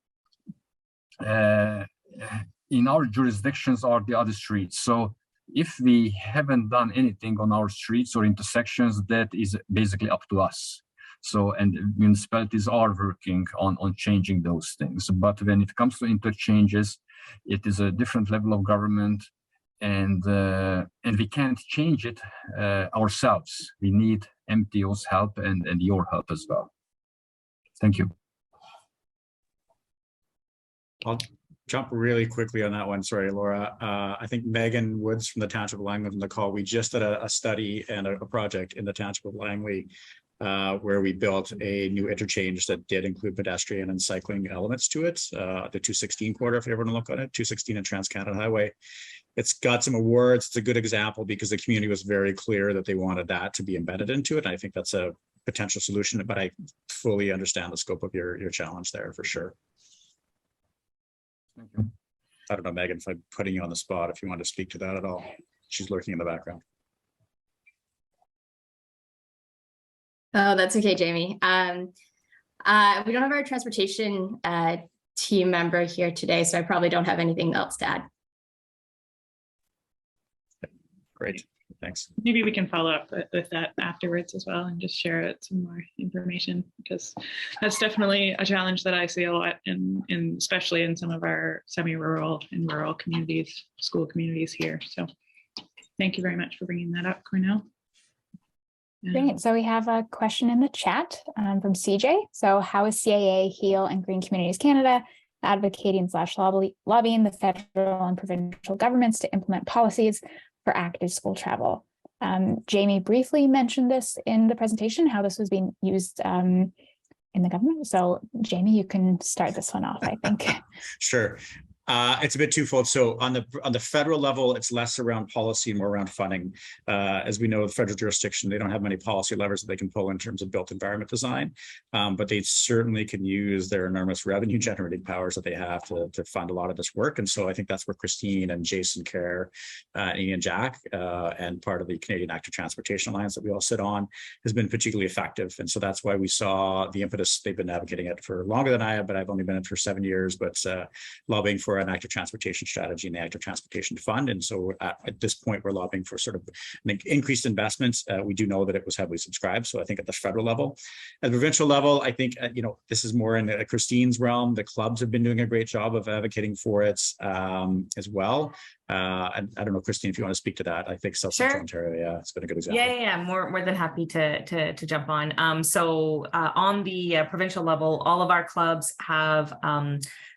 in our jurisdictions are the other streets. So if we haven't done anything on our streets or intersections, that is basically up to us. So, and municipalities are working on changing those things. But when it comes to interchanges, it is a different level of government, and we can't change it ourselves. We need MTO's help and your help as well. Thank you. I'll jump really quickly on that one. Sorry, Laura. I think Megan Woods from the Township of Langley on the call. We just did a study and a project in the Township of Langley where we built a new interchange that did include pedestrian and cycling elements to it. The 216 corridor, if you ever want to look at it, 216 and Trans-Canada Highway. It's got some awards. It's a good example because the community was very clear that they wanted that to be embedded into it. And I think that's a potential solution, but I fully understand the scope of your challenge there for sure. Thank you. I don't know, Megan, if I'm putting you on the spot, if you want to speak to that at all. She's lurking in the background. Oh, that's okay, Jamie. We don't have our transportation team member here today, so I probably don't have anything else to add. Great, thanks. Maybe we can follow up with that afterwards as well and just share some more information, because that's definitely a challenge that I see a lot in especially in some of our semi-rural and rural communities, school communities here. So thank you very much for bringing that up, Cornell. Great. So we have a question in the chat from CJ. So how is CAA, HEAL, and Green Communities Canada advocating / lobbying the federal and provincial governments to implement policies for active school travel? Jamie briefly mentioned this in the presentation, how this was being used in the government. So Jamie, you can start this one off, I think. Sure. It's a bit twofold. So on the federal level, it's less around policy and more around funding. As we know, the federal jurisdiction, they don't have many policy levers that they can pull in terms of built environment design, but they certainly can use their enormous revenue generating powers that they have to fund a lot of this work. And so I think that's where Kristine and Jason Kerr, Ian Jack, and part of the Canadian Active Transportation Alliance that we all sit on has been particularly effective. And so that's why we saw the impetus. They've been advocating it for longer than I have, but I've only been in it for 7 years, but lobbying for an active transportation strategy and the active transportation fund. And so at this point, we're lobbying for sort of an increased investments. We do know that it was heavily subscribed. So I think at the federal level, at the provincial level, I think, this is more in Kristine's realm. The clubs have been doing a great job of advocating for it as well. And I don't know, Kristine, if you want to speak to that. I think South Central Ontario, yeah, it's been a good example. Yeah, more than happy to jump on. So on the provincial level, all of our clubs have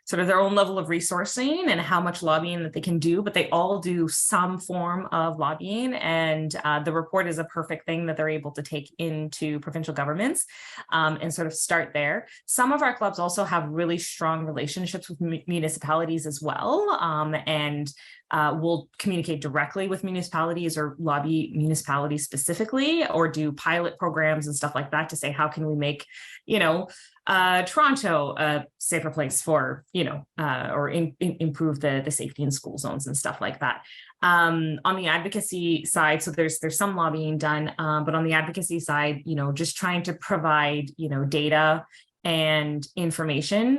sort of their own level of resourcing and how much lobbying that they can do, but they all do some form of lobbying. And the report is a perfect thing that they're able to take into provincial governments and sort of start there. Some of our clubs also have really strong relationships with municipalities as well. And we'll communicate directly with municipalities or lobby municipalities specifically, or do pilot programs and stuff like that to say, how can we make, Toronto a safer place for, or improve the safety in school zones and stuff like that. On the advocacy side, so there's some lobbying done, but on the advocacy side, just trying to provide, data and information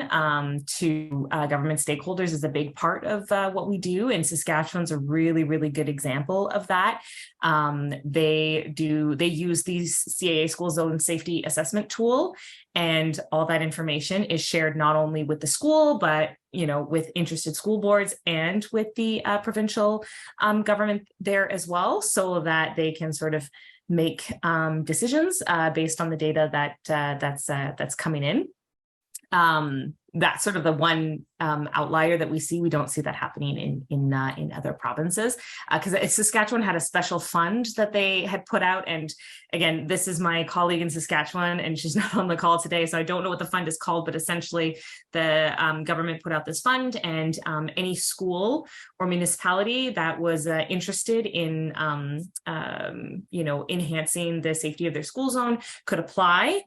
to government stakeholders is a big part of what we do. And Saskatchewan's a really, really good example of that. They use these CAA school zone safety assessment tool, and all that information is shared not only with the school, but with interested school boards and with the provincial government there as well, so that they can sort of make decisions based on the data that's coming in. That's sort of the one outlier that we see. We don't see that happening in other provinces, because Saskatchewan had a special fund that they had put out. And again, this is my colleague in Saskatchewan, and she's not on the call today, so I don't know what the fund is called, but essentially the government put out this fund, and any school or municipality that was interested in enhancing the safety of their school zone could apply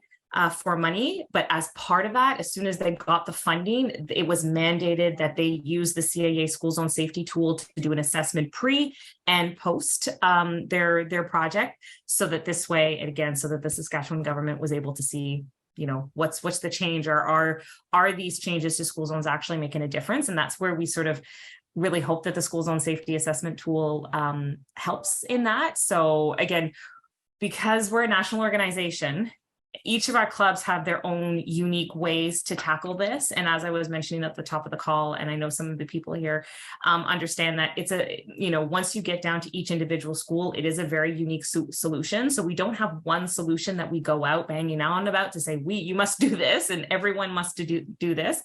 for money. But as part of that, as soon as they got the funding, it was mandated that they use the CAA school zone safety tool to do an assessment pre and post their project, so that this way, and again, so that the Saskatchewan government was able to see, what's the change, or are these changes to school zones actually making a difference? And that's where we sort of really hope that the school zone safety assessment tool helps in that. So again, because we're a national organization, each of our clubs have their own unique ways to tackle this. And as I was mentioning at the top of the call, and I know some of the people here understand that it's once you get down to each individual school, it is a very unique solution. So we don't have one solution that we go out banging on about to say, you must do this and everyone must do this.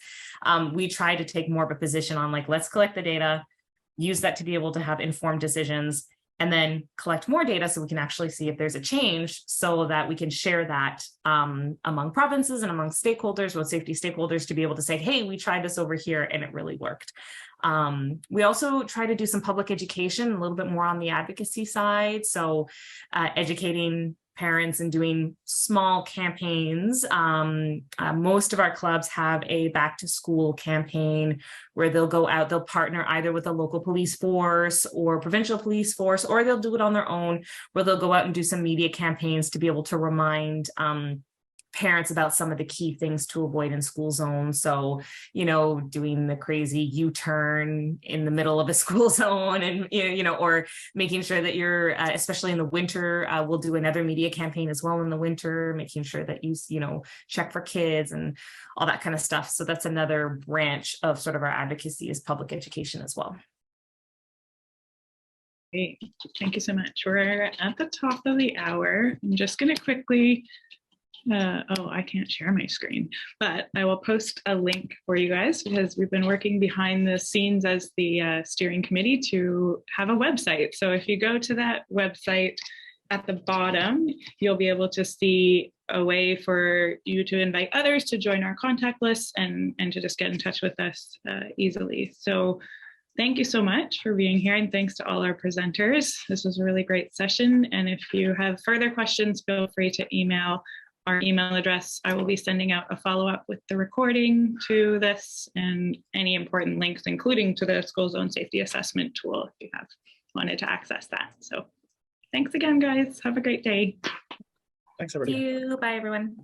We try to take more of a position on let's collect the data, use that to be able to have informed decisions, and then collect more data so we can actually see if there's a change, so that we can share that among provinces and among stakeholders, road safety stakeholders, to be able to say, hey, we tried this over here and it really worked. We also try to do some public education, a little bit more on the advocacy side. So educating parents and doing small campaigns. Most of our clubs have a back to school campaign where they'll go out, they'll partner either with a local police force or provincial police force, or they'll do it on their own, where they'll go out and do some media campaigns to be able to remind parents about some of the key things to avoid in school zones. So, doing the crazy U-turn in the middle of a school zone, and, or making sure that you're, especially in the winter, we'll do another media campaign as well in the winter, making sure that you check for kids and all that kind of stuff. So that's another branch of sort of our advocacy, is public education as well. Great. Thank you so much. We're at the top of the hour. I'm just going to quickly I can't share my screen, but I will post a link for you guys, because we've been working behind the scenes as the steering committee to have a website. So if you go to that website, at the bottom, you'll be able to see a way for you to invite others to join our contact list and to just get in touch with us easily. So thank you so much for being here, and thanks to all our presenters. This was a really great session. And if you have further questions, feel free to email our email address. I will be sending out a follow-up with the recording to this and any important links, including to the school zone safety assessment tool, if you have wanted to access that. So thanks again, guys. Have a great day. Thanks, everybody. Thank you. Bye, everyone.